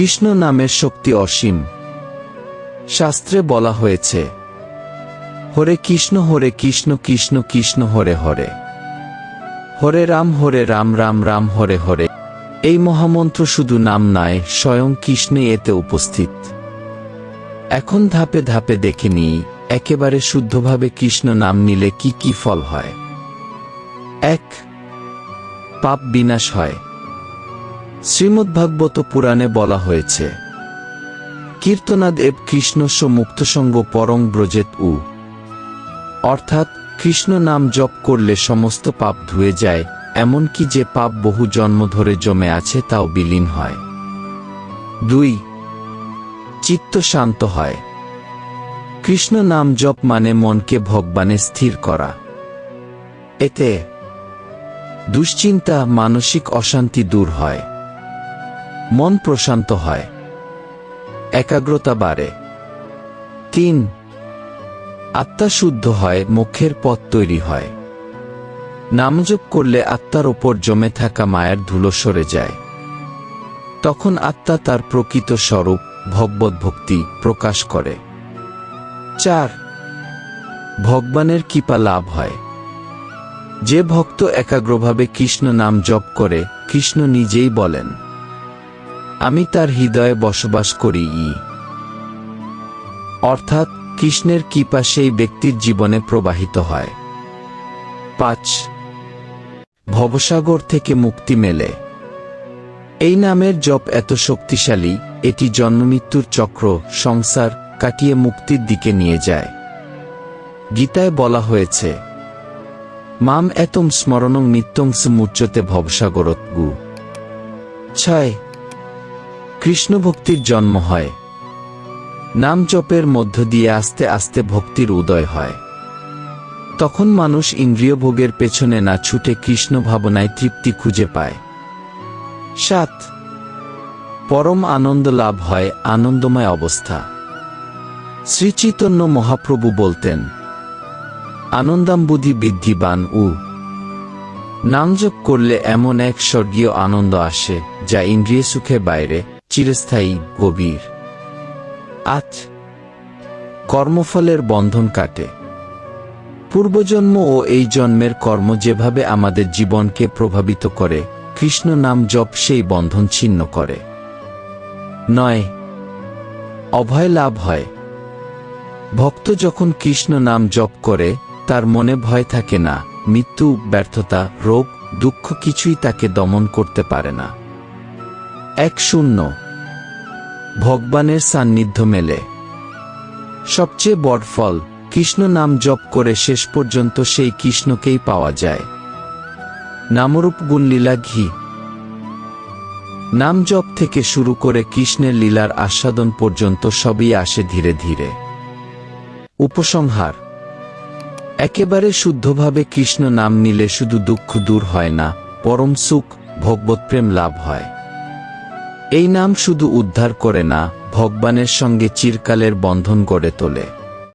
কৃষ্ণ নামের শক্তি অসীম। শাস্ত্রে বলা হয়েছে, হরে কৃষ্ণ কৃষ্ণ কৃষ্ণ হরে হরে, হরে রাম রাম রাম হরে হরে। এই মহামন্ত্র শুধু নাম নয়, স্বয়ং কৃষ্ণই এতে উপস্থিত। এখন ধাপে ধাপে দেখে নিই একেবারে শুদ্ধভাবে কৃষ্ণ নাম নিলে কি কি ফল হয়। 1. পাপ বিনাশ হয়। শ্রীমদ্ভাগবত পুরাণে বলা হয়েছে, কীর্তনাদেব কৃষ্ণস্য মুক্তসঙ্গ পরং ব্রজেত উ, অর্থাৎ কৃষ্ণ নাম জপ করলে সমস্ত পাপ ধুয়ে যায়, এমনকি যে পাপ বহু জন্ম ধরে জমে আছে তাও বিলীন হয়। 2. চিত্ত শান্ত হয়। কৃষ্ণ নাম জপ মানে মনকে ভগবানে স্থির করা। এতে দুশ্চিন্তা, মানসিক অশান্তি দূর হয়, মন প্রশান্ত হয়, একাগ্রতা বাড়ে। 3. আত্মা শুদ্ধ হয়, মোক্ষের পথ তৈরি হয়। নামজপ করলে আত্মার ওপর জমে থাকা মায়ার ধুলো সরে যায়। তখন আত্মা তার প্রকৃত স্বরূপ ভগবত ভক্তি প্রকাশ করে। 4. ভগবানের কৃপা লাভ হয়। যে ভক্ত একাগ্রভাবে কৃষ্ণ নাম জপ করে, কৃষ্ণ নিজেই বলেন, আমি তার হৃদয়ে বসবাস করি। অর্থাৎ কৃষ্ণের কৃপা সেই ব্যক্তির জীবনে প্রবাহিত হয়। 5. ভবসাগর থেকে মুক্তি মেলে। এই নামের জপ এত শক্তিশালী, এটি জন্মমৃত্যুর চক্র, সংসার কাটিয়ে মুক্তির দিকে নিয়ে যায়। গীতায় বলা হয়েছে, মাম এতম স্মরণং নিত্যং মুচ্যতে ভবসাগরৎ গু। 6. কৃষ্ণভক্তির জন্ম হয়। নাম জপের মধ্য দিয়ে আস্তে আস্তে ভক্তির উদয় হয়। তখন মানুষ ইন্দ্রিয় ভোগের পেছনে না ছুটে কৃষ্ণ ভাবনায় তৃপ্তি খুঁজে পায়। 7. পরম আনন্দ লাভ হয়, আনন্দময় অবস্থা। শ্রীচৈতন্য মহাপ্রভু বলতেন, আনন্দাম্বুধি বৃদ্ধিবান উ। নামজপ করলে এমন এক স্বর্গীয় আনন্দ আসে যা ইন্দ্রিয় সুখের বাইরে, চিরস্থায়ী, গভীর। 8. কর্মফলের বন্ধন কাটে। পূর্বজন্ম ও এই জন্মের কর্ম যেভাবে আমাদের জীবনকে প্রভাবিত করে, কৃষ্ণ নাম জপ সেই বন্ধন ছিন্ন করে। 9. অভয় লাভ হয়। ভক্ত যখন কৃষ্ণ নাম জপ করে, তার মনে ভয় থাকে না, মৃত্যু, ব্যর্থতা, রোগ, দুঃখ কিছুই তাকে দমন করতে পারে না। 1. ভগবানের সান্নিধ্য মেলে। সবচেয়ে বড় ফল, কৃষ্ণ নাম জপ করে শেষ পর্যন্ত সেই কৃষ্ণকেই পাওয়া যায়। নামরূপ গুণ লীলা ঘি। নাম জপ থেকে শুরু করে কৃষ্ণের লীলার আস্বাদন পর্যন্ত সবই আসে ধীরে ধীরে। উপসংহার, একেবারে শুদ্ধভাবে কৃষ্ণ নাম নিলে শুধু দুঃখ দূর হয় না, পরম সুখ, ভগবত প্রেম লাভ হয়। এই নাম শুধু উদ্ধার করে না, ভগবানের সঙ্গে চিরকালের বন্ধন গড়ে তোলে।